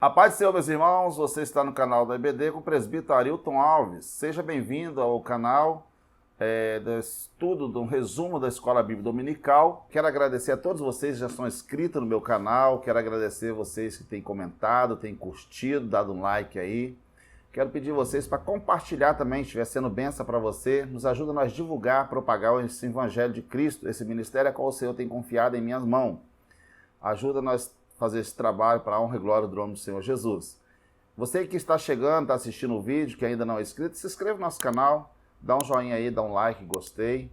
A paz do Senhor, meus irmãos, você está no canal da EBD com o presbítero Arilton Alves. Seja bem-vindo ao canal do estudo, do resumo da Escola Bíblica Dominical. Quero agradecer a todos vocês que já estão inscritos no meu canal, quero agradecer vocês que têm comentado, têm curtido, dado um like aí. Quero pedir vocês para compartilhar também, se estiver sendo bênção para você, nos ajuda a nós divulgar, propagar esse Evangelho de Cristo, esse ministério a qual o Senhor tem confiado em minhas mãos. Ajuda nós fazer esse trabalho para a honra e glória do nome do Senhor Jesus. Você que está chegando, está assistindo o vídeo, que ainda não é inscrito, se inscreva no nosso canal, dá um joinha aí, dá um like, gostei.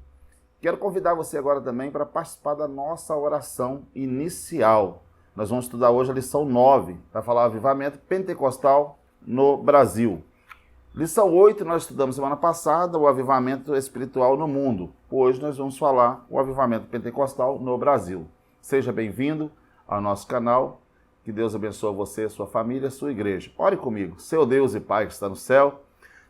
Quero convidar você agora também para participar da nossa oração inicial. Nós vamos estudar hoje a lição 9, para falar o avivamento pentecostal no Brasil. Lição 8, nós estudamos semana passada, o avivamento espiritual no mundo. Hoje nós vamos falar o avivamento pentecostal no Brasil. Seja bem-vindo ao nosso canal, que Deus abençoe você, sua família, sua igreja. Ore comigo, seu Deus e Pai que está no céu,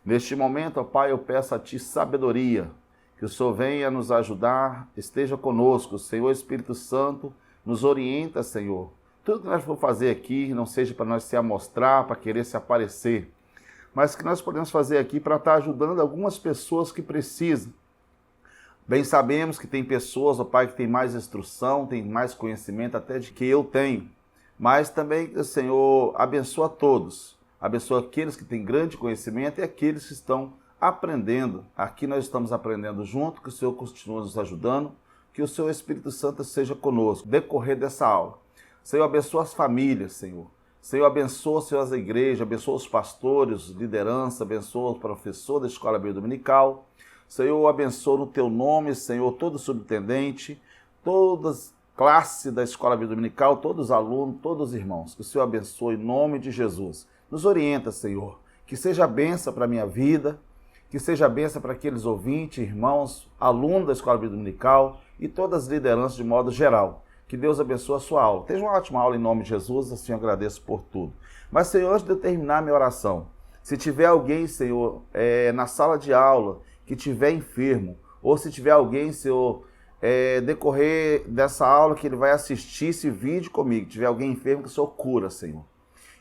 neste momento, ó Pai, eu peço a Ti sabedoria, que o Senhor venha nos ajudar, esteja conosco, Senhor Espírito Santo, nos orienta, Senhor. Tudo que nós vamos fazer aqui não seja para nós se amostrar, para querer se aparecer, mas que nós podemos fazer aqui para estar ajudando algumas pessoas que precisam. Bem sabemos que tem pessoas, ó Pai, que tem mais instrução, tem mais conhecimento até de que eu tenho. Mas também, Senhor, abençoa todos. Abençoa aqueles que têm grande conhecimento e aqueles que estão aprendendo. Aqui nós estamos aprendendo junto, que o Senhor continue nos ajudando, que o Seu Espírito Santo seja conosco, decorrer dessa aula. Senhor, abençoa as famílias, Senhor. Senhor, abençoa, Senhor, as igrejas, abençoa os pastores, liderança, abençoa o professor da Escola Bíblica Dominical. Senhor, abençoa no Teu nome, Senhor, todo subtendente, todas classe da Escola Bíblica Dominical, todos os alunos, todos os irmãos. Que o Senhor abençoe em nome de Jesus. Nos orienta, Senhor, que seja bênção para a minha vida, que seja bênção para aqueles ouvintes, irmãos, alunos da Escola Bíblica Dominical e todas as lideranças de modo geral. Que Deus abençoe a sua aula. Tenha uma ótima aula em nome de Jesus, assim eu agradeço por tudo. Mas, Senhor, antes de eu terminar a minha oração, se tiver alguém, Senhor, na sala de aula, que tiver enfermo, ou se tiver alguém, Senhor, decorrer dessa aula que ele vai assistir esse vídeo comigo, tiver alguém enfermo, que o Senhor cura, Senhor.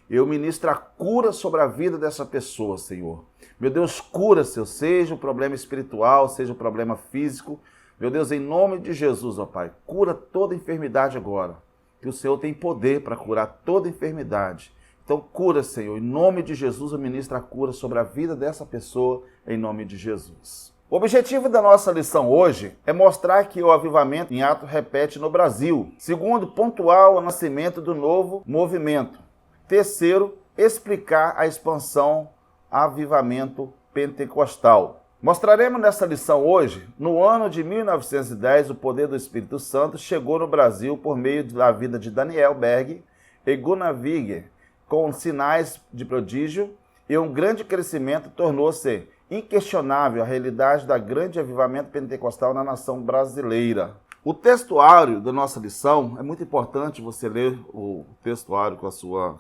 Eu ministro a cura sobre a vida dessa pessoa, Senhor. Meu Deus, cura, Senhor, seja o problema espiritual, seja o problema físico. Meu Deus, em nome de Jesus, ó Pai, cura toda enfermidade agora, que o Senhor tem poder para curar toda enfermidade. Então cura, Senhor, em nome de Jesus eu ministro a cura sobre a vida dessa pessoa, em nome de Jesus. O objetivo da nossa lição hoje é mostrar que o avivamento em ato repete no Brasil. Segundo, pontuar o nascimento do novo movimento. Terceiro, explicar a expansão avivamento pentecostal. Mostraremos nessa lição hoje, no ano de 1910, o poder do Espírito Santo chegou no Brasil por meio da vida de Daniel Berg e Gunnar Wigger, com sinais de prodígio e um grande crescimento, tornou-se inquestionável a realidade da grande avivamento pentecostal na nação brasileira. O textuário da nossa lição, é muito importante você ler o textuário com a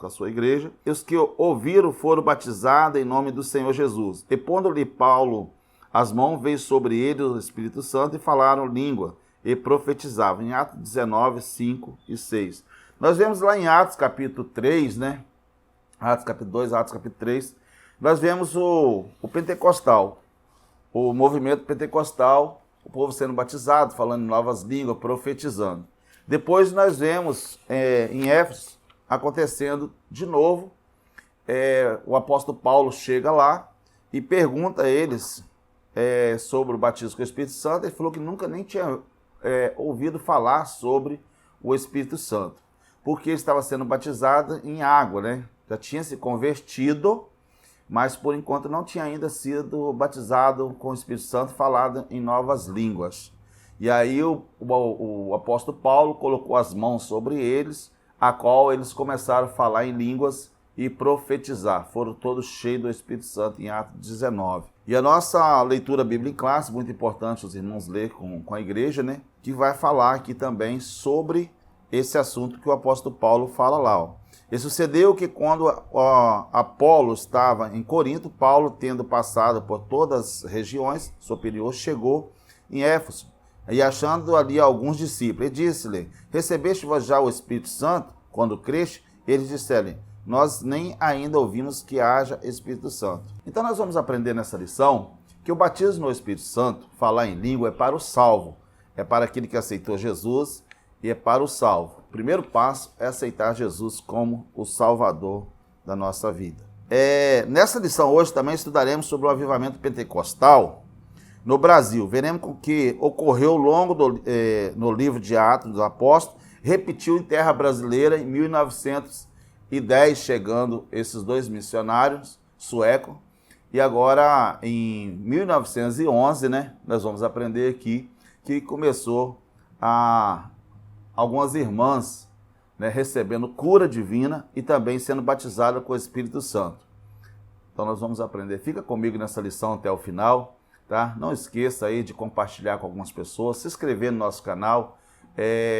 sua igreja. E os que ouviram foram batizados em nome do Senhor Jesus. E pondo-lhe Paulo as mãos, veio sobre ele o Espírito Santo e falaram língua e profetizavam. Em Atos 19, 5 e 6. Nós vemos lá em Atos capítulo 3, né? Atos capítulo 2, Atos capítulo 3, nós vemos o pentecostal, o movimento pentecostal, o povo sendo batizado, falando em novas línguas, profetizando. Depois nós vemos em Éfeso acontecendo de novo, o apóstolo Paulo chega lá e pergunta a eles sobre o batismo com o Espírito Santo. Ele falou que nunca nem tinha ouvido falar sobre o Espírito Santo, porque ele estava sendo batizado em água, né? Já tinha se convertido, mas por enquanto não tinha ainda sido batizado com o Espírito Santo, falado em novas línguas. E aí o apóstolo Paulo colocou as mãos sobre eles, a qual eles começaram a falar em línguas e profetizar. Foram todos cheios do Espírito Santo em Atos 19. E a nossa leitura bíblica em classe, muito importante os irmãos ler com a igreja, né? Que vai falar aqui também sobre esse assunto que o apóstolo Paulo fala lá, ó. E sucedeu que quando Apolo estava em Corinto, Paulo, tendo passado por todas as regiões superiores, chegou em Éfeso, e achando ali alguns discípulos, e disse-lhe: recebeste vós já o Espírito Santo, quando creste? Eles disseram: nós nem ainda ouvimos que haja Espírito Santo. Então nós vamos aprender nessa lição que o batismo no Espírito Santo, falar em língua, é para o salvo, é para aquele que aceitou Jesus e é para o salvo. O primeiro passo é aceitar Jesus como o Salvador da nossa vida. Nessa lição hoje também estudaremos sobre o avivamento pentecostal no Brasil. Veremos o que ocorreu ao longo no livro de Atos dos Apóstolos, repetiu em terra brasileira em 1910, chegando esses dois missionários suecos. E agora, em 1911, nós vamos aprender aqui que começou algumas irmãs recebendo cura divina e também sendo batizadas com o Espírito Santo. Então nós vamos aprender. Fica comigo nessa lição até o final, tá? Não esqueça aí de compartilhar com algumas pessoas, se inscrever no nosso canal.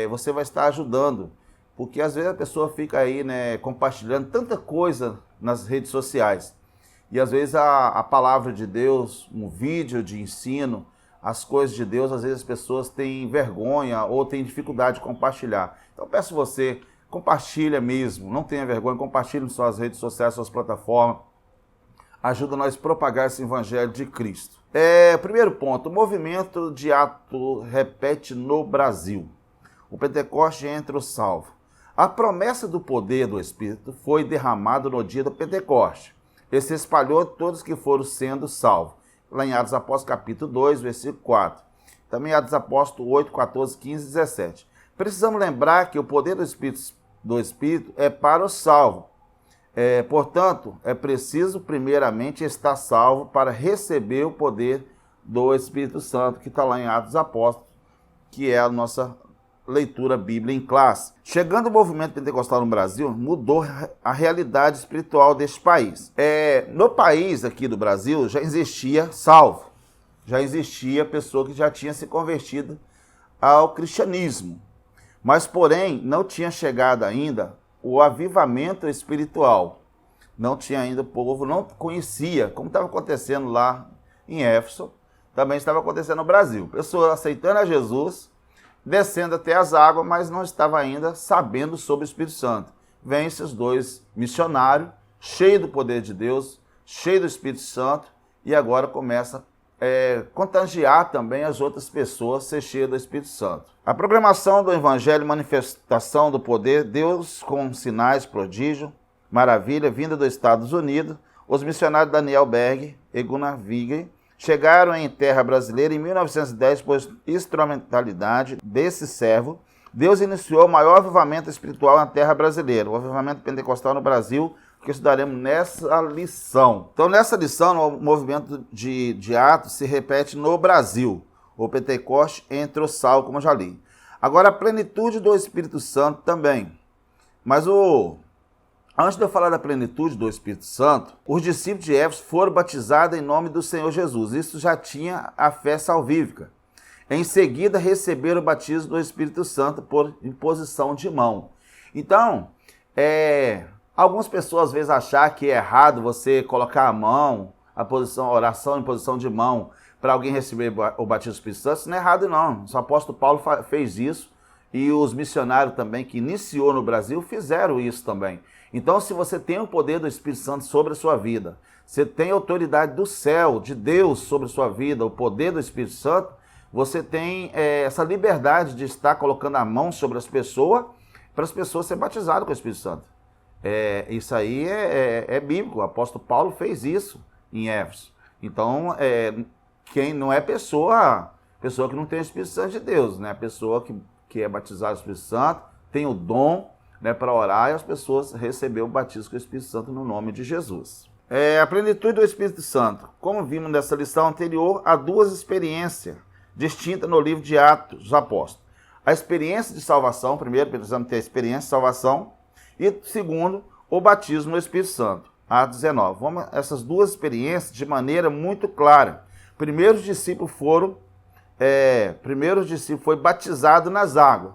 Você vai estar ajudando, porque às vezes a pessoa fica aí compartilhando tanta coisa nas redes sociais. E às vezes a palavra de Deus, um vídeo de ensino, as coisas de Deus, às vezes as pessoas têm vergonha ou têm dificuldade de compartilhar. Então peço você, compartilha mesmo, não tenha vergonha, compartilhe em suas redes sociais, suas plataformas. Ajuda nós a propagar esse evangelho de Cristo. Primeiro ponto, o movimento de ato repete no Brasil. O Pentecoste entre os salvos. A promessa do poder do Espírito foi derramada no dia do Pentecoste. Ele se espalhou a todos que foram sendo salvos. Lá em Atos Apóstolos, capítulo 2, versículo 4. Também Atos Apóstolos 8, 14, 15 e 17. Precisamos lembrar que o poder do Espírito é para o salvo. Portanto, é preciso primeiramente estar salvo para receber o poder do Espírito Santo, que está lá em Atos Apóstolos, que é a nossa leitura bíblica em classe. Chegando o movimento pentecostal no Brasil, mudou a realidade espiritual deste país. No país aqui do Brasil já existia salvo, já existia pessoa que já tinha se convertido ao cristianismo, mas porém não tinha chegado ainda o avivamento espiritual. Não tinha ainda, o povo não conhecia, como estava acontecendo lá em Éfeso, também estava acontecendo no Brasil. Pessoas aceitando a Jesus, descendo até as águas, mas não estava ainda sabendo sobre o Espírito Santo. Vêm esses dois missionários, cheios do poder de Deus, cheios do Espírito Santo, e agora começa a contagiar também as outras pessoas, ser cheio do Espírito Santo. A programação do Evangelho, manifestação do poder, Deus com sinais, prodígio, maravilha, vinda dos Estados Unidos, os missionários Daniel Berg e Gunnar Wigge chegaram em terra brasileira em 1910 por instrumentalidade desse servo. Deus iniciou o maior avivamento espiritual na terra brasileira, o avivamento pentecostal no Brasil, que estudaremos nessa lição. Então, nessa lição, o movimento de Atos se repete no Brasil, o Pentecoste entre os salvos, como eu já li. Agora, a plenitude do Espírito Santo também. Mas antes de eu falar da plenitude do Espírito Santo, os discípulos de Éfeso foram batizados em nome do Senhor Jesus. Isso já tinha a fé salvífica. Em seguida, receberam o batismo do Espírito Santo por imposição de mão. Então, algumas pessoas às vezes acham que é errado você colocar a mão, a oração em posição de mão, para alguém receber o batismo do Espírito Santo. Isso não é errado, não. O apóstolo Paulo fez isso e os missionários também que iniciou no Brasil fizeram isso também. Então, se você tem o poder do Espírito Santo sobre a sua vida, você tem a autoridade do céu, de Deus sobre a sua vida, o poder do Espírito Santo, você tem essa liberdade de estar colocando a mão sobre as pessoas, para as pessoas serem batizadas com o Espírito Santo. Isso aí é bíblico, o apóstolo Paulo fez isso em Éfeso. Então, quem não é pessoa que não tem o Espírito Santo de Deus, né? A pessoa que é batizada com o Espírito Santo, tem o dom para orar e as pessoas receber o batismo com o Espírito Santo no nome de Jesus. A plenitude do Espírito Santo. Como vimos nessa lição anterior, há duas experiências distintas no livro de Atos dos Apóstolos. A experiência de salvação, primeiro precisamos ter a experiência de salvação, e segundo, o batismo no Espírito Santo. Atos 19. Vamos essas duas experiências de maneira muito clara. Primeiro os discípulos foram batizado nas águas,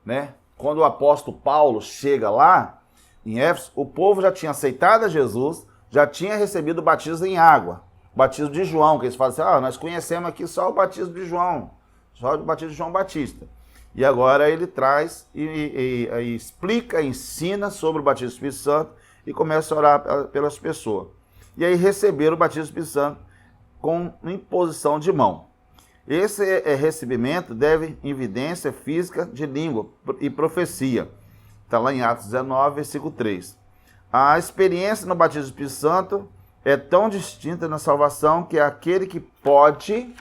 né? Quando o apóstolo Paulo chega lá em Éfeso, o povo já tinha aceitado a Jesus, já tinha recebido o batismo em água. O batismo de João, que eles falam assim, nós conhecemos aqui só o batismo de João, só o batismo de João Batista. E agora ele traz e explica, ensina sobre o batismo do Espírito Santo e começa a orar pelas pessoas. E aí receberam o batismo do Espírito Santo com imposição de mão. Esse recebimento deve evidência física de língua e profecia. Está lá em Atos 19, versículo 3. A experiência no batismo do Espírito Santo é tão distinta na salvação que é aquele que pode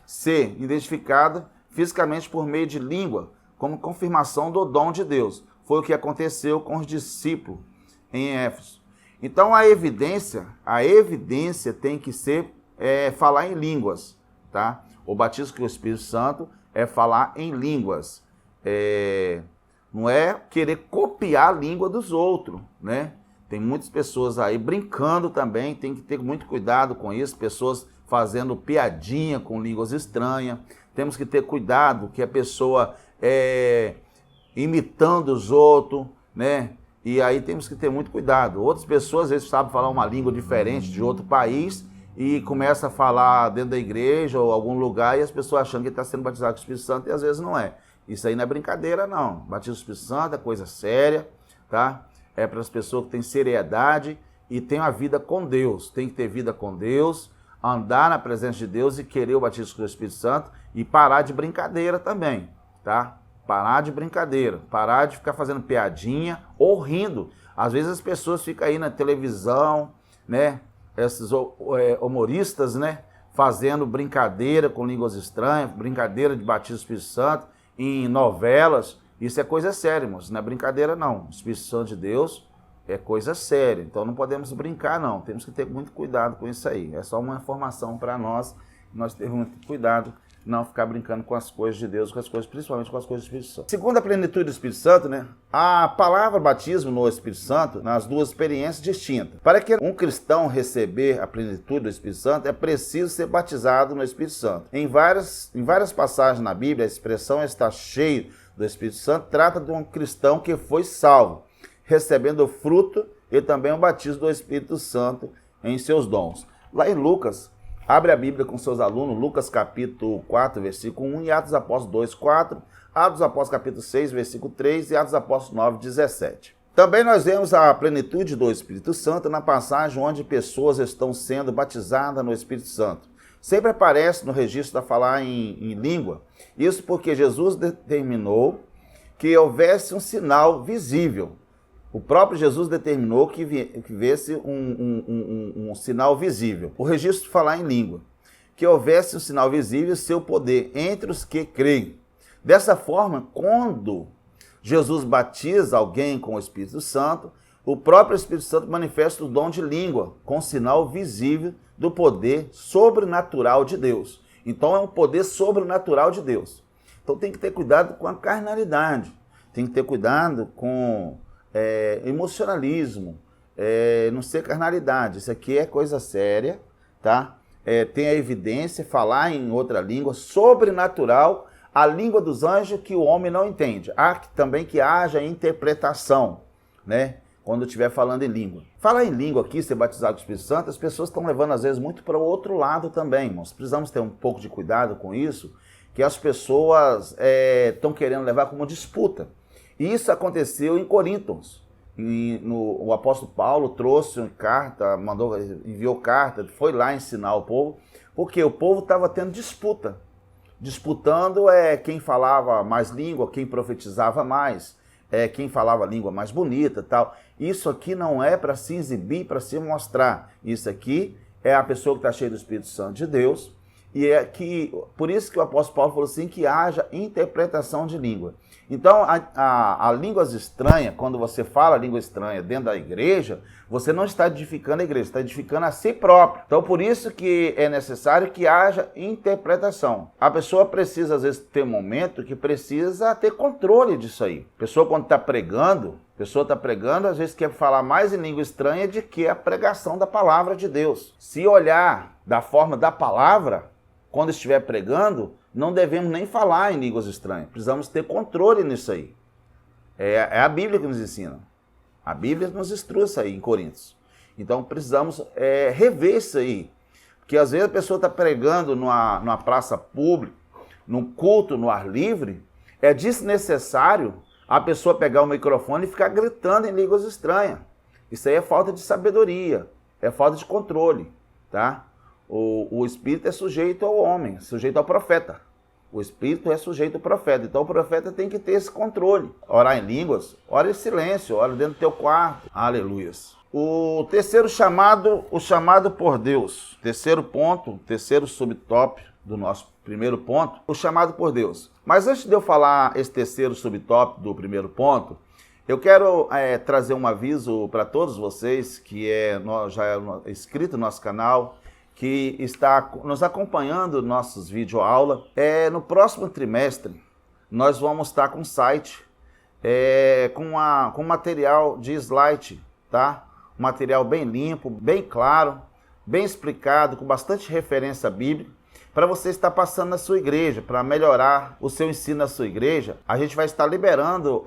ser identificado fisicamente por meio de língua, como confirmação do dom de Deus. Foi o que aconteceu com os discípulos em Éfeso. Então a evidência tem que ser falar em línguas, tá? O batismo com o Espírito Santo é falar em línguas. Não é querer copiar a língua dos outros, né? Tem muitas pessoas aí brincando também, tem que ter muito cuidado com isso, pessoas fazendo piadinha com línguas estranhas. Temos que ter cuidado que a pessoa imitando os outros, né? E aí temos que ter muito cuidado. Outras pessoas, às vezes, sabem falar uma língua diferente de outro país e começa a falar dentro da igreja ou algum lugar e as pessoas achando que está sendo batizado com o Espírito Santo e às vezes não é. Isso aí não é brincadeira, não. Batismo com o Espírito Santo é coisa séria, tá? É para as pessoas que têm seriedade e têm uma vida com Deus. Tem que ter vida com Deus, andar na presença de Deus e querer o batismo com o Espírito Santo e parar de brincadeira também, tá? Parar de brincadeira, parar de ficar fazendo piadinha ou rindo. Às vezes as pessoas ficam aí na televisão, né? Esses humoristas, né? Fazendo brincadeira com línguas estranhas, brincadeira de batismo do Espírito Santo em novelas. Isso é coisa séria, irmãos. Não é brincadeira, não. O Espírito Santo de Deus é coisa séria. Então não podemos brincar, não. Temos que ter muito cuidado com isso aí. É só uma informação para nós. Nós temos muito cuidado não ficar brincando com as coisas de Deus, com as coisas, principalmente com as coisas do Espírito Santo. Segundo a plenitude do Espírito Santo, né, a palavra batismo no Espírito Santo, nas duas experiências distintas. Para que um cristão receber a plenitude do Espírito Santo, é preciso ser batizado no Espírito Santo. Em várias passagens na Bíblia, a expressão está cheio do Espírito Santo trata de um cristão que foi salvo, recebendo o fruto e também o batismo do Espírito Santo em seus dons. Lá em Lucas, abre a Bíblia com seus alunos, Lucas capítulo 4, versículo 1, e Atos dos Apóstolos 2, 4, Atos dos Apóstolos capítulo 6, versículo 3 e Atos dos Apóstolos 9, 17. Também nós vemos a plenitude do Espírito Santo na passagem onde pessoas estão sendo batizadas no Espírito Santo. Sempre aparece no registro da falar em língua. Isso porque Jesus determinou que houvesse um sinal visível. O próprio Jesus determinou que viesse um sinal visível. O registro falar em língua. Que houvesse um sinal visível e seu poder entre os que creem. Dessa forma, quando Jesus batiza alguém com o Espírito Santo, o próprio Espírito Santo manifesta o dom de língua, com sinal visível do poder sobrenatural de Deus. Então é um poder sobrenatural de Deus. Então tem que ter cuidado com a carnalidade, tem que ter cuidado com emocionalismo, não ser carnalidade. Isso aqui é coisa séria, tá? Tem a evidência, falar em outra língua, sobrenatural, a língua dos anjos que o homem não entende. Há também que haja interpretação, né? Quando estiver falando em língua. Falar em língua aqui, ser batizado com o Espírito Santo, as pessoas estão levando às vezes muito para o outro lado também, irmãos. Precisamos ter um pouco de cuidado com isso, que as pessoas estão querendo levar como disputa. E isso aconteceu em Coríntios. O apóstolo Paulo trouxe carta, enviou carta, foi lá ensinar o povo, porque o povo estava tendo disputa. Disputando quem falava mais língua, quem profetizava mais, quem falava a língua mais bonita e tal. Isso aqui não é para se exibir, para se mostrar. Isso aqui é a pessoa que está cheia do Espírito Santo de Deus. E por isso que o apóstolo Paulo falou assim, que haja interpretação de língua. Então, a línguas estranhas, quando você fala língua estranha dentro da igreja, você não está edificando a igreja, está edificando a si próprio. Então, por isso que é necessário que haja interpretação. A pessoa precisa, às vezes, ter um momento que precisa ter controle disso aí. A pessoa, quando está pregando, às vezes quer falar mais em língua estranha do que a pregação da palavra de Deus. Se olhar da forma da palavra, quando estiver pregando, não devemos nem falar em línguas estranhas. Precisamos ter controle nisso aí. É a Bíblia que nos ensina. A Bíblia nos instrui isso aí em Coríntios. Então precisamos rever isso aí. Porque às vezes a pessoa está pregando numa praça pública, num culto no ar livre, é desnecessário a pessoa pegar o microfone e ficar gritando em línguas estranhas. Isso aí é falta de sabedoria, é falta de controle, tá? O espírito é sujeito ao homem, sujeito ao profeta. O espírito é sujeito ao profeta, então o profeta tem que ter esse controle. Orar em línguas, ora em silêncio, ora dentro do teu quarto. Aleluias. O terceiro chamado, o chamado por Deus. Terceiro ponto, terceiro subtópico do nosso primeiro ponto, o chamado por Deus. Mas antes de eu falar esse terceiro subtópico do primeiro ponto, eu quero trazer um aviso para todos vocês que já é inscrito no nosso canal, que está nos acompanhando nossos videoaulas. No próximo trimestre, nós vamos estar com um site com material de slide, tá? Um material bem limpo, bem claro, bem explicado, com bastante referência bíblica, para você estar passando na sua igreja, para melhorar o seu ensino na sua igreja. A gente vai estar liberando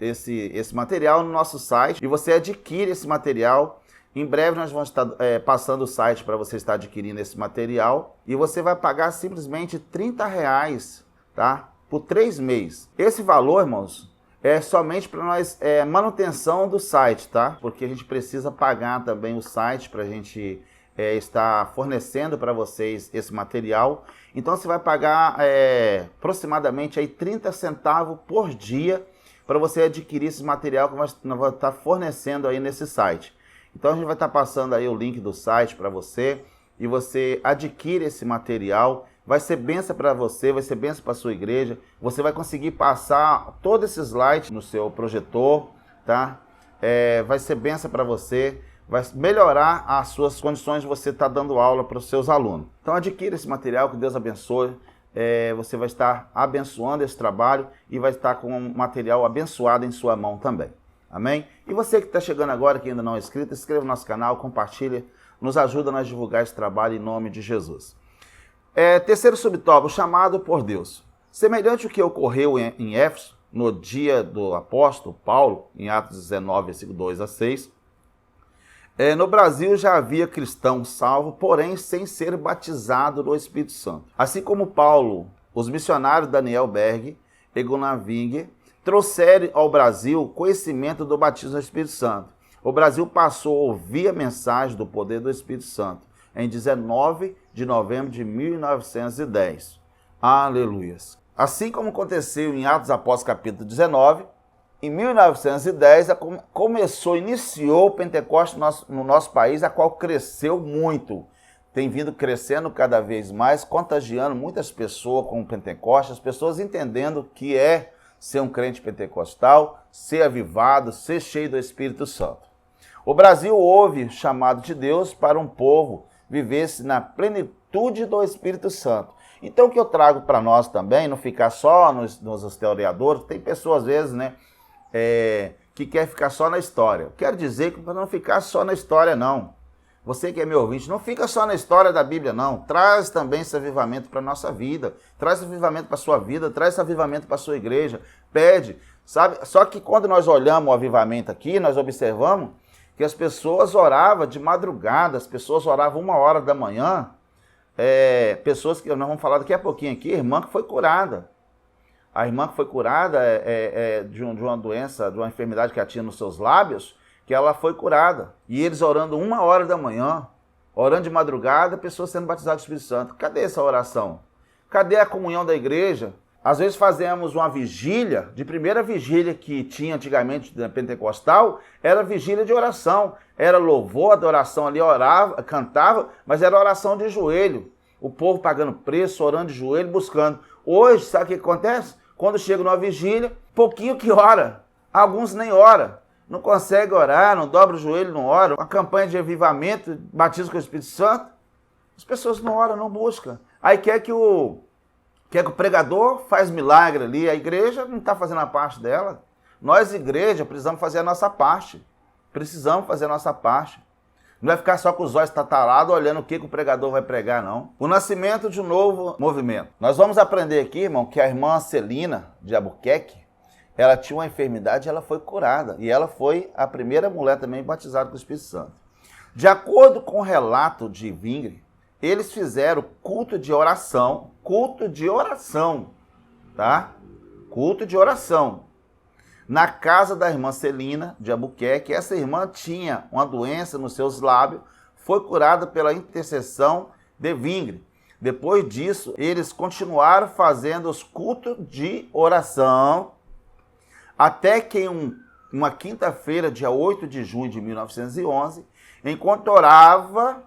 esse material no nosso site e você adquire esse material. Em breve nós vamos estar passando o site para você estar adquirindo esse material e você vai pagar simplesmente R$30, tá? Por 3 meses. Esse valor, irmãos, é somente para nós, manutenção do site, tá? Porque a gente precisa pagar também o site para a gente estar fornecendo para vocês esse material. Então você vai pagar aproximadamente aí 30 centavos por dia para você adquirir esse material que nós vamos estar fornecendo aí nesse site. Então a gente vai estar passando aí o link do site para você e você adquire esse material. Vai ser bênção para você, vai ser bênção para a sua igreja. Você vai conseguir passar todos esses slides no seu projetor, tá? Vai ser bênção para você, vai melhorar as suas condições de você estar dando aula para os seus alunos. Então adquira esse material, que Deus abençoe. Você vai estar abençoando esse trabalho e vai estar com um material abençoado em sua mão também. Amém? E você que está chegando agora, que ainda não é inscrito, inscreva no nosso canal, compartilhe, nos ajuda a divulgar esse trabalho em nome de Jesus. Terceiro subtópico, o chamado por Deus. Semelhante ao que ocorreu em Éfeso, no dia do apóstolo Paulo, em Atos 19, versículo 2 a 6, no Brasil já havia cristão salvo, porém sem ser batizado no Espírito Santo. Assim como Paulo, os missionários Daniel Berg e Gunnar Wing trouxeram ao Brasil conhecimento do batismo no Espírito Santo. O Brasil passou a ouvir a mensagem do poder do Espírito Santo em 19 de novembro de 1910. Aleluias. Assim como aconteceu em Atos Apóstolos capítulo 19, em 1910 iniciou o Pentecostes no nosso país, a qual cresceu muito. Tem vindo crescendo cada vez mais, contagiando muitas pessoas com o Pentecostes, as pessoas entendendo o que é ser um crente pentecostal, ser avivado, ser cheio do Espírito Santo. O Brasil ouve o chamado de Deus para um povo vivesse na plenitude do Espírito Santo. Então o que eu trago para nós também, não ficar só nos historiadores, tem pessoas às vezes, né, que quer ficar só na história. Eu quero dizer que para não ficar só na história não. Você que é meu ouvinte, não fica só na história da Bíblia, não. Traz também esse avivamento para a nossa vida. Traz esse avivamento para a sua vida, traz esse avivamento para a sua igreja. Pede, sabe? Só que quando nós olhamos o avivamento aqui, nós observamos que as pessoas oravam de madrugada, as pessoas oravam 1h da manhã. Pessoas que nós vamos falar daqui a pouquinho aqui, irmã que foi curada. A irmã que foi curada de uma doença, de uma enfermidade que ela tinha nos seus lábios, que ela foi curada. E eles orando 1h da manhã, orando de madrugada, pessoas sendo batizadas do Espírito Santo. Cadê essa oração? Cadê a comunhão da igreja? Às vezes fazemos uma vigília, de primeira vigília que tinha antigamente da pentecostal, era vigília de oração. Era louvor, adoração ali, orava, cantava, mas era oração de joelho. O povo pagando preço, orando de joelho, buscando. Hoje, sabe o que acontece? Quando chega numa vigília, pouquinho que ora. Alguns nem ora. Não consegue orar, não dobra o joelho, não ora. Uma campanha de avivamento, batismo com o Espírito Santo. As pessoas não oram, não buscam. Aí quer que o pregador faz milagre ali. A igreja não está fazendo a parte dela. Nós, igreja, precisamos fazer a nossa parte. Precisamos fazer a nossa parte. Não vai ficar só com os olhos tatarados olhando o que o pregador vai pregar, não. O nascimento de um novo movimento. Nós vamos aprender aqui, irmão, que a irmã Celina de Albuquerque, ela tinha uma enfermidade e ela foi curada. E ela foi a primeira mulher também batizada com o Espírito Santo. De acordo com o relato de Wingre, eles fizeram culto de oração, tá? Culto de oração. na casa da irmã Celina de Albuquerque. Essa irmã tinha uma doença nos seus lábios, foi curada pela intercessão de Vingre. Depois disso, eles continuaram fazendo os cultos de oração, até que uma quinta-feira, dia 8 de junho de 1911, enquanto orava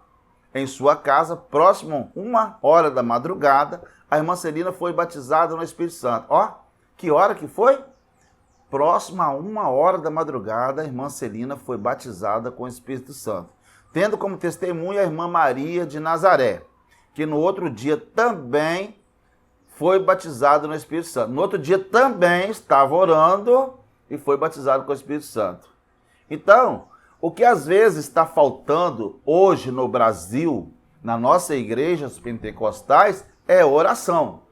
em sua casa, próximo 1h da madrugada, a irmã Celina foi batizada no Espírito Santo. Ó, que hora que foi? Próximo a 1h da madrugada, a irmã Celina foi batizada com o Espírito Santo, tendo como testemunha a irmã Maria de Nazaré, que no outro dia também foi batizado no Espírito Santo. No outro dia também estava orando e foi batizado com o Espírito Santo. Então, o que às vezes está faltando hoje no Brasil, na nossa igrejas pentecostais, é oração.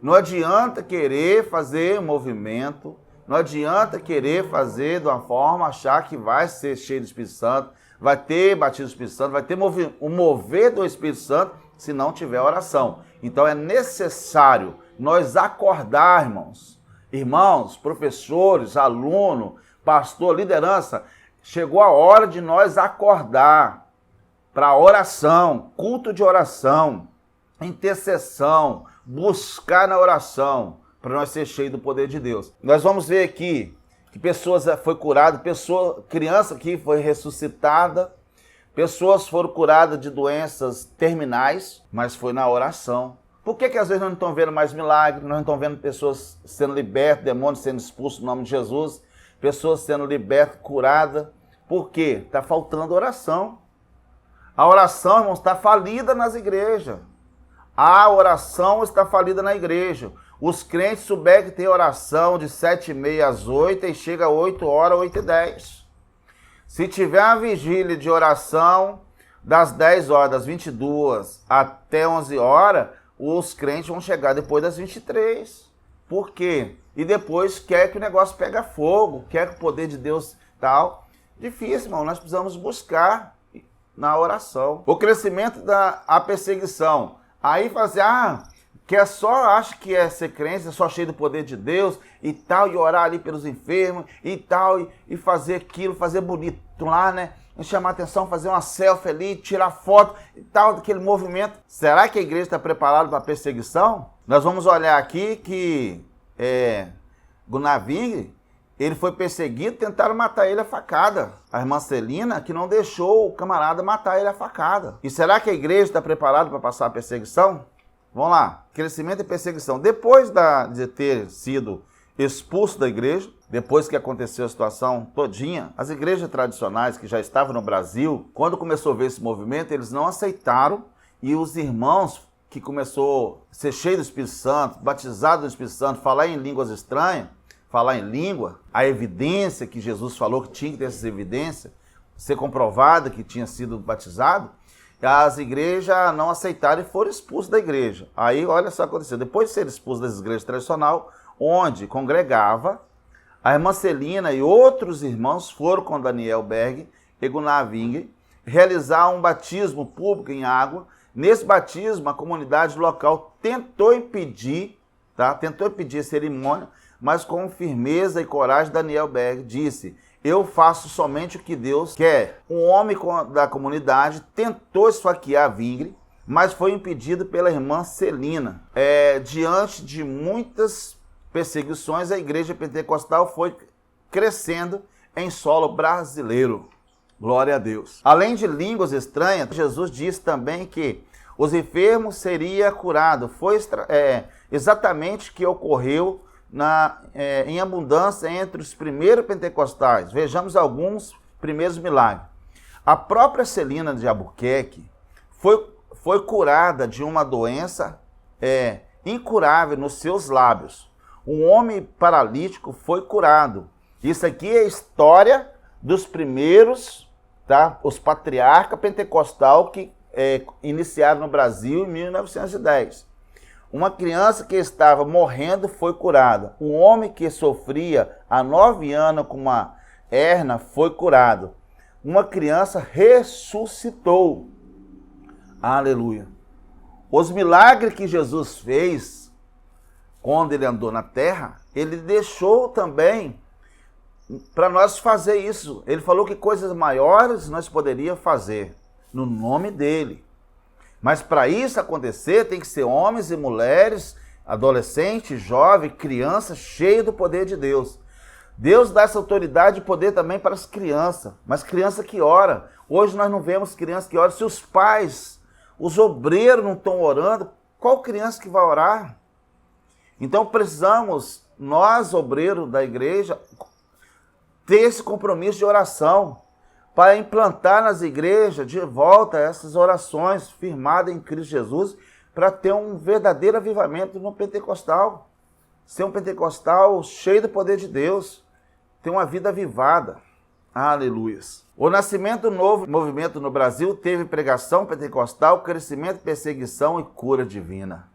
Não adianta querer fazer movimento, não adianta querer fazer de uma forma, achar que vai ser cheio do Espírito Santo, vai ter batismo do Espírito Santo, vai ter o mover do Espírito Santo, se não tiver oração. Então é necessário nós acordar, irmãos. Irmãos, professores, aluno, pastor, liderança, chegou a hora de nós acordar para oração, culto de oração, intercessão, buscar na oração, para nós ser cheios do poder de Deus. Nós vamos ver aqui que pessoas foram curadas, criança aqui foi ressuscitada, pessoas foram curadas de doenças terminais, mas foi na oração. Por que às vezes nós não estamos vendo mais milagres, nós não estamos vendo pessoas sendo libertas, demônios sendo expulsos no nome de Jesus, pessoas sendo libertas, curadas? Por quê? Está faltando oração. A oração, irmãos, está falida nas igrejas. A oração está falida na igreja. Os crentes souberam que tem oração de 7h30 às 8h e chega às 8h, 8h10. Se tiver uma vigília de oração das 10h, das 22h até 11h, os crentes vão chegar depois das 23h. Por quê? E depois quer que o negócio pegue fogo, quer que o poder de Deus tal. Difícil, irmão. Nós precisamos buscar na oração. O crescimento da perseguição. Aí fazer, que é só, acha que é ser crente, é só cheio do poder de Deus e tal, e orar ali pelos enfermos e tal, e fazer aquilo, fazer bonito lá, né? E chamar atenção, fazer uma selfie ali, tirar foto e tal, daquele movimento. Será que a igreja está preparada para a perseguição? Nós vamos olhar aqui que Gunavir, ele foi perseguido, tentaram matar ele a facada. A irmã Celina, que não deixou o camarada matar ele a facada. E será que a igreja está preparada para passar a perseguição? Vamos lá, crescimento e perseguição. Depois de ter sido expulso da igreja, depois que aconteceu a situação todinha, as igrejas tradicionais que já estavam no Brasil, quando começou a ver esse movimento, eles não aceitaram, e os irmãos que começou a ser cheio do Espírito Santo, batizado do Espírito Santo, falar em línguas estranhas, falar em língua, a evidência que Jesus falou que tinha que ter essas evidências, ser comprovada que tinha sido batizado, as igrejas não aceitaram e foram expulsos da igreja. Aí, olha só o que aconteceu. Depois de ser expulsos das igrejas tradicionais, onde congregava, a irmã Celina e outros irmãos foram com Daniel Berg e Gunavir realizar um batismo público em água. Nesse batismo, a comunidade local tentou impedir a cerimônia, mas com firmeza e coragem, Daniel Berg disse: eu faço somente o que Deus quer. Um homem da comunidade tentou esfaquear Vingre, mas foi impedido pela irmã Celina. Diante de muitas perseguições, a igreja pentecostal foi crescendo em solo brasileiro. Glória a Deus. Além de línguas estranhas, Jesus disse também que os enfermos seriam curados. Foi exatamente o que ocorreu em abundância entre os primeiros pentecostais. Vejamos alguns primeiros milagres. A própria Celina de Albuquerque foi curada de uma doença incurável nos seus lábios. Um homem paralítico foi curado. Isso aqui é a história dos primeiros, os patriarcas pentecostal que iniciaram no Brasil em 1910. Uma criança que estava morrendo foi curada. Um homem que sofria há 9 anos com uma hérnia foi curado. Uma criança ressuscitou. Aleluia. Os milagres que Jesus fez quando ele andou na terra, ele deixou também para nós fazer isso. Ele falou que coisas maiores nós poderíamos fazer no nome dele. Mas para isso acontecer, tem que ser homens e mulheres, adolescentes, jovens, crianças, cheios do poder de Deus. Deus dá essa autoridade e poder também para as crianças, mas criança que ora. Hoje nós não vemos crianças que oram. Se os pais, os obreiros não estão orando, qual criança que vai orar? Então precisamos, nós obreiros da igreja, ter esse compromisso de oração para implantar nas igrejas de volta essas orações firmadas em Cristo Jesus, para ter um verdadeiro avivamento no pentecostal. Ser um pentecostal cheio do poder de Deus, ter uma vida avivada. Aleluia. O nascimento do novo movimento no Brasil teve pregação pentecostal, crescimento, perseguição e cura divina.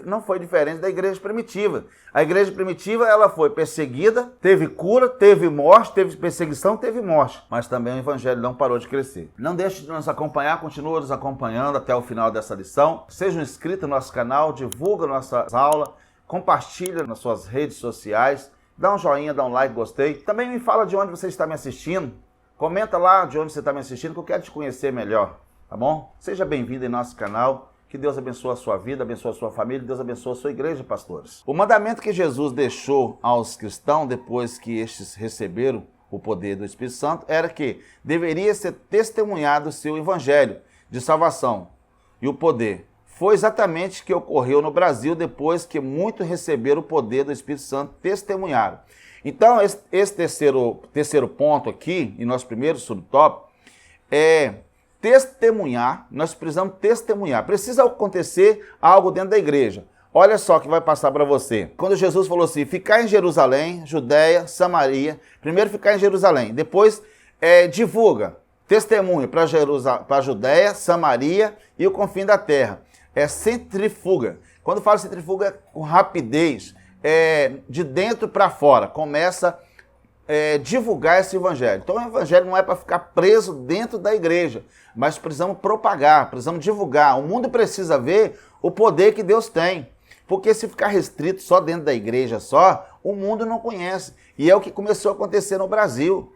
Não foi diferente da igreja primitiva. A igreja primitiva, ela foi perseguida, teve cura, teve morte, teve perseguição, teve morte. Mas também o evangelho não parou de crescer. Não deixe de nos acompanhar, continua nos acompanhando até o final dessa lição. Seja um inscrito no nosso canal, divulga nossas aulas, compartilha nas suas redes sociais, dá um joinha, dá um like, gostei. Também me fala de onde você está me assistindo. Comenta lá de onde você está me assistindo, que eu quero te conhecer melhor, tá bom? Seja bem-vindo em nosso canal. Que Deus abençoe a sua vida, abençoe a sua família, Deus abençoe a sua igreja, pastores. O mandamento que Jesus deixou aos cristãos, depois que estes receberam o poder do Espírito Santo, era que deveria ser testemunhado o seu evangelho de salvação e o poder. Foi exatamente o que ocorreu no Brasil depois que muitos receberam o poder do Espírito Santo, testemunharam. Então, esse terceiro ponto aqui, em nosso primeiro subtópico, é testemunhar. Nós precisamos testemunhar. Precisa acontecer algo dentro da igreja. Olha só o que vai passar para você. Quando Jesus falou assim, ficar em Jerusalém, Judéia, Samaria, primeiro ficar em Jerusalém, depois divulga, testemunha para a Judéia, Samaria e o confim da terra. É centrifuga. Quando fala centrifuga, é com rapidez, de dentro para fora. Começa divulgar esse evangelho. Então o evangelho não é para ficar preso dentro da igreja, mas precisamos propagar, precisamos divulgar. O mundo precisa ver o poder que Deus tem, porque se ficar restrito só dentro da igreja o mundo não conhece. E é o que começou a acontecer no Brasil.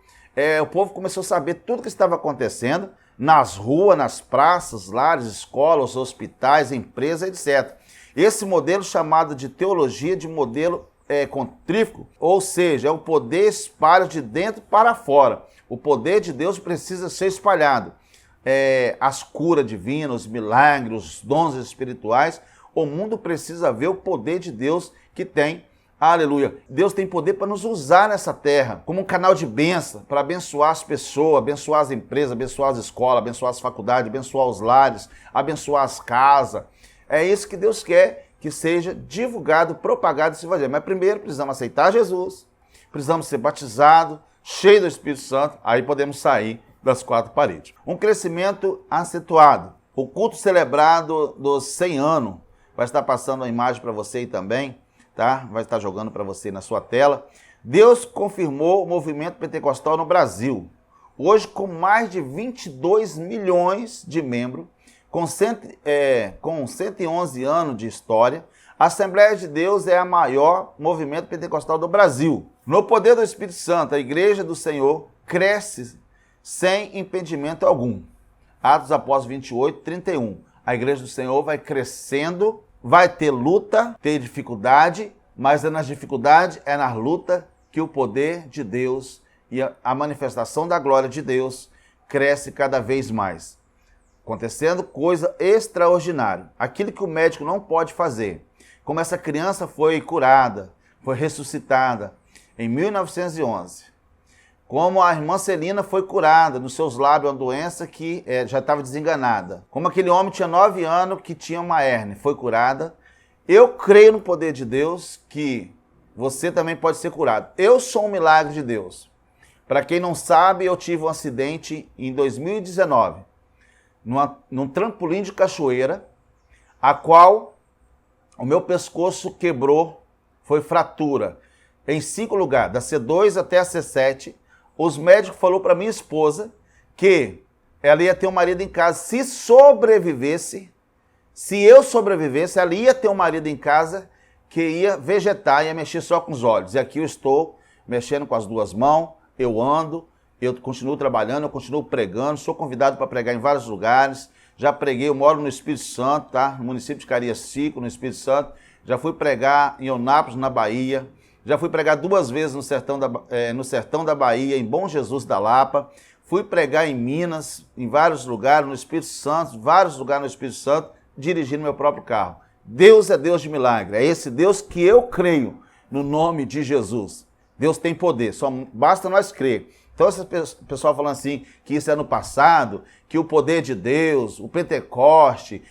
O povo começou a saber tudo o que estava acontecendo nas ruas, nas praças, lares, escolas, hospitais, empresas, etc. Esse modelo chamado de teologia, de modelo contrífico, ou seja, é o poder espalhado de dentro para fora. O poder de Deus precisa ser espalhado. As curas divinas, os milagres, os dons espirituais, o mundo precisa ver o poder de Deus que tem. Aleluia. Deus tem poder para nos usar nessa terra como um canal de bênção, para abençoar as pessoas, abençoar as empresas, abençoar as escolas, abençoar as faculdades, abençoar os lares, abençoar as casas. É isso que Deus quer que seja divulgado, propagado esse evangelho. Mas primeiro precisamos aceitar Jesus, precisamos ser batizados, cheios do Espírito Santo, aí podemos sair das quatro paredes. Um crescimento acentuado. O culto celebrado dos 100 anos, vai estar passando a imagem para você aí também, tá? Vai estar jogando para você na sua tela. Deus confirmou o movimento pentecostal no Brasil. Hoje, com mais de 22 milhões de membros, com 111 anos de história, a Assembleia de Deus é a maior movimento pentecostal do Brasil. No poder do Espírito Santo, a Igreja do Senhor cresce sem impedimento algum. Atos Apóstolos 28, 31. A Igreja do Senhor vai crescendo, vai ter luta, ter dificuldade, mas é nas dificuldades, é na luta que o poder de Deus e a manifestação da glória de Deus cresce cada vez mais. Acontecendo coisa extraordinária. Aquilo que o médico não pode fazer. Como essa criança foi curada, foi ressuscitada em 1911. Como a irmã Celina foi curada nos seus lábios, uma doença que já estava desenganada. Como aquele homem tinha 9 anos que tinha uma hérnia, foi curada. Eu creio no poder de Deus que você também pode ser curado. Eu sou um milagre de Deus. Para quem não sabe, eu tive um acidente em 2019. Num trampolim de cachoeira, a qual o meu pescoço quebrou, foi fratura em 5 lugares, da C2 até a C7. Os médicos falaram para minha esposa que ela ia ter um marido em casa. Se eu sobrevivesse, ela ia ter um marido em casa que ia vegetar, ia mexer só com os olhos. E aqui eu estou mexendo com as duas mãos, eu ando, eu continuo trabalhando, eu continuo pregando, sou convidado para pregar em vários lugares, já preguei, eu moro no Espírito Santo, tá? No município de Cariacica, no Espírito Santo, já fui pregar em Eunápolis, na Bahia, já fui pregar 2 vezes no sertão da Bahia, em Bom Jesus da Lapa, fui pregar em Minas, em vários lugares, no Espírito Santo, vários lugares no Espírito Santo, dirigindo meu próprio carro. Deus é Deus de milagre, é esse Deus que eu creio no nome de Jesus. Deus tem poder, só basta nós crer. Então, esse pessoal falando assim, que isso é no passado, que o poder de Deus, o Pentecoste,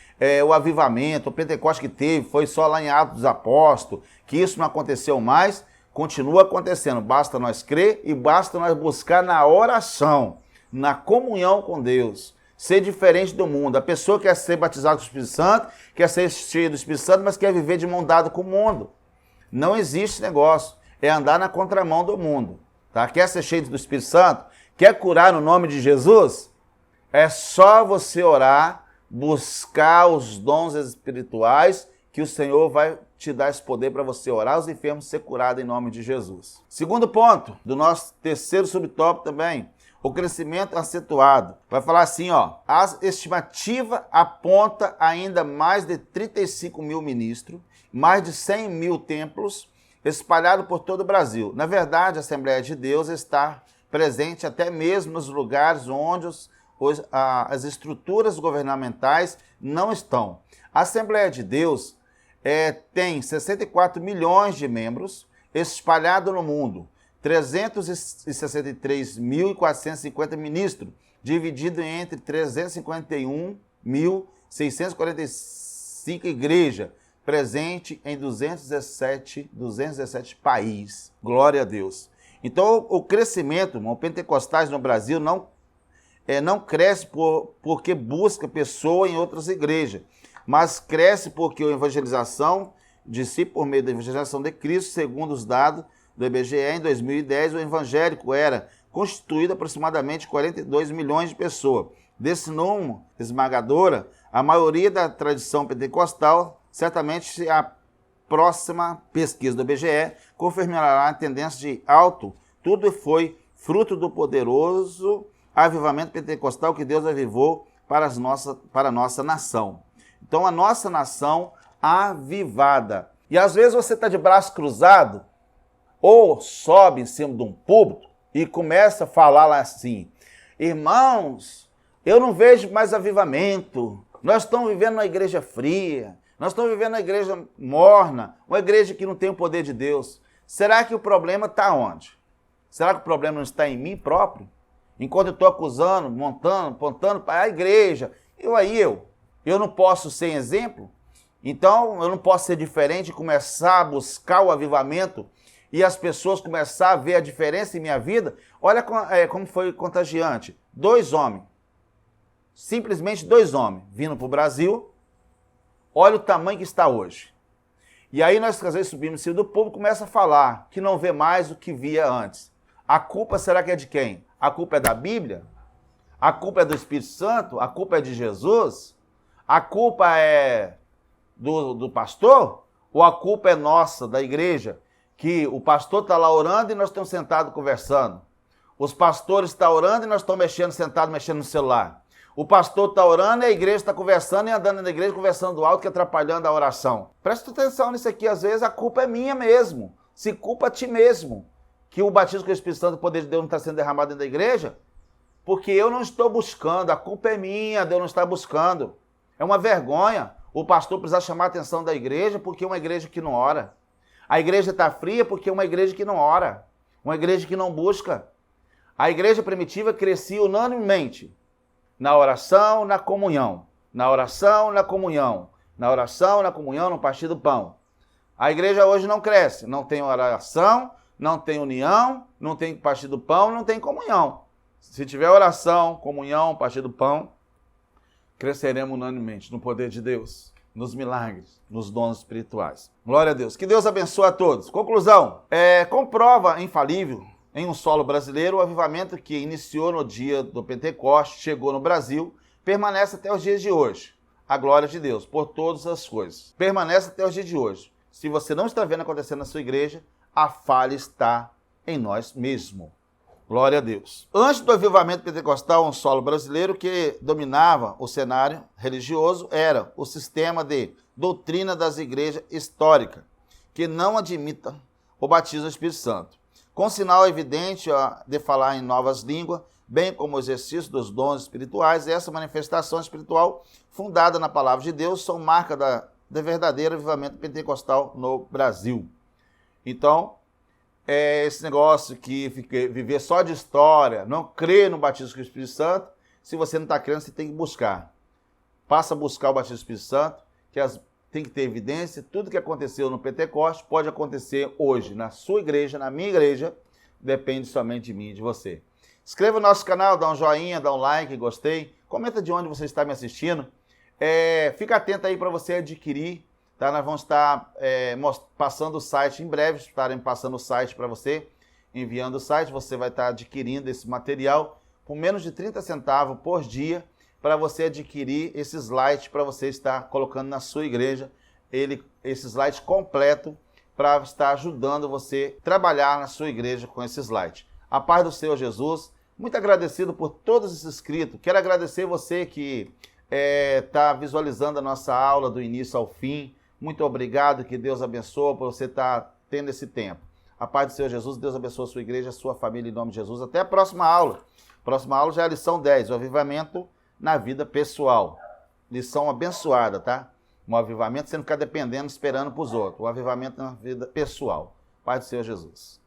o avivamento, o Pentecoste que teve, foi só lá em Atos dos Apóstolos, que isso não aconteceu mais, continua acontecendo. Basta nós crer e basta nós buscar na oração, na comunhão com Deus, ser diferente do mundo. A pessoa quer ser batizada com o Espírito Santo, quer ser cheia do Espírito Santo, mas quer viver de mão dada com o mundo. Não existe negócio, é andar na contramão do mundo. Tá? Quer ser cheio do Espírito Santo? Quer curar no nome de Jesus? É só você orar, buscar os dons espirituais, que o Senhor vai te dar esse poder para você orar os enfermos ser curado em nome de Jesus. Segundo ponto, do nosso terceiro subtópico também, o crescimento acentuado. Vai falar assim, ó, a estimativa aponta ainda mais de 35 mil ministros, mais de 100 mil templos, espalhado por todo o Brasil. Na verdade, a Assembleia de Deus está presente até mesmo nos lugares onde as estruturas governamentais não estão. A Assembleia de Deus tem 64 milhões de membros espalhados no mundo, 363.450 ministros, dividido entre 351.645 igrejas, presente em 217 países. Glória a Deus. Então, o crescimento, irmão, pentecostais no Brasil não cresce porque busca pessoa em outras igrejas, mas cresce porque a evangelização de si por meio da evangelização de Cristo, segundo os dados do IBGE, em 2010, o evangélico era constituído aproximadamente 42 milhões de pessoas. Desse número esmagadora, a maioria da tradição pentecostal, certamente a próxima pesquisa do IBGE confirmará a tendência de alto. Tudo foi fruto do poderoso avivamento pentecostal que Deus avivou para a nossa nação. Então, a nossa nação avivada. E às vezes você está de braço cruzado ou sobe em cima de um púlpito e começa a falar lá assim, irmãos, eu não vejo mais avivamento, nós estamos vivendo uma igreja fria, nós estamos vivendo uma igreja morna, uma igreja que não tem o poder de Deus. Será que o problema está onde? Será que o problema não está em mim próprio? Enquanto eu estou acusando, apontando para a igreja, eu não posso ser exemplo? Então, eu não posso ser diferente e começar a buscar o avivamento e as pessoas começar a ver a diferença em minha vida? Olha como foi contagiante. 2 homens, simplesmente 2 homens, vindo para o Brasil. Olha o tamanho que está hoje. E aí nós, às vezes, subimos em cima do povo, começa a falar que não vê mais o que via antes. A culpa será que é de quem? A culpa é da Bíblia? A culpa é do Espírito Santo? A culpa é de Jesus? A culpa é do pastor? Ou a culpa é nossa, da igreja? Que o pastor está lá orando e nós estamos sentados conversando. Os pastores estão orando e nós estamos sentados mexendo no celular. O pastor está orando e a igreja está conversando e andando na igreja conversando alto, que atrapalhando a oração. Presta atenção nisso aqui, às vezes a culpa é minha mesmo. Se culpa a ti mesmo. Que o batismo com o Espírito Santo, o poder de Deus não está sendo derramado dentro da igreja, porque eu não estou buscando, a culpa é minha, Deus não está buscando. É uma vergonha o pastor precisar chamar a atenção da igreja porque é uma igreja que não ora. A igreja está fria porque é uma igreja que não ora, uma igreja que não busca. A igreja primitiva crescia unanimemente na oração, na comunhão, na oração, na comunhão, na oração, na comunhão, no partir do pão. A igreja hoje não cresce, não tem oração, não tem união, não tem partir do pão, não tem comunhão. Se tiver oração, comunhão, partir do pão, cresceremos unanimemente no poder de Deus, nos milagres, nos dons espirituais. Glória a Deus. Que Deus abençoe a todos. Conclusão. Comprova infalível em um solo brasileiro o avivamento que iniciou no dia do Pentecoste, chegou no Brasil, permanece até os dias de hoje. A glória de Deus por todas as coisas. Permanece até os dias de hoje. Se você não está vendo acontecer na sua igreja, a falha está em nós mesmos. Glória a Deus. Antes do avivamento pentecostal, um solo brasileiro que dominava o cenário religioso era o sistema de doutrina das igrejas históricas, que não admita o batismo do Espírito Santo, com sinal evidente de falar em novas línguas, bem como o exercício dos dons espirituais. Essa manifestação espiritual, fundada na palavra de Deus, são marca da verdadeiro avivamento pentecostal no Brasil. Então, esse negócio que viver só de história, não crer no batismo com o Espírito Santo, se você não está crendo, você tem que buscar. Passa a buscar o batismo do Espírito Santo, que tem que ter evidência. Tudo que aconteceu no Pentecoste pode acontecer hoje, na sua igreja, na minha igreja, depende somente de mim e de você. Inscreva no nosso canal, dá um joinha, dá um like, gostei. Comenta de onde você está me assistindo. Fica atento aí para você adquirir. Tá? Nós vamos estar passando o site em breve, estaremos passando o site para você, enviando o site, você vai estar adquirindo esse material por menos de 30 centavos por dia, para você adquirir esse slide, para você estar colocando na sua igreja, esse slide completo, para estar ajudando você a trabalhar na sua igreja com esse slide. A paz do Senhor Jesus, muito agradecido por todos esses inscritos, quero agradecer você que está visualizando a nossa aula do início ao fim. Muito obrigado, que Deus abençoe por você estar tendo esse tempo. A paz do Senhor Jesus, Deus abençoe a sua igreja, a sua família, em nome de Jesus. Até a próxima aula. Próxima aula já é a lição 10, o avivamento na vida pessoal. Lição abençoada, tá? Um avivamento, você não ficar dependendo, esperando para os outros. O avivamento na vida pessoal. Paz do Senhor Jesus.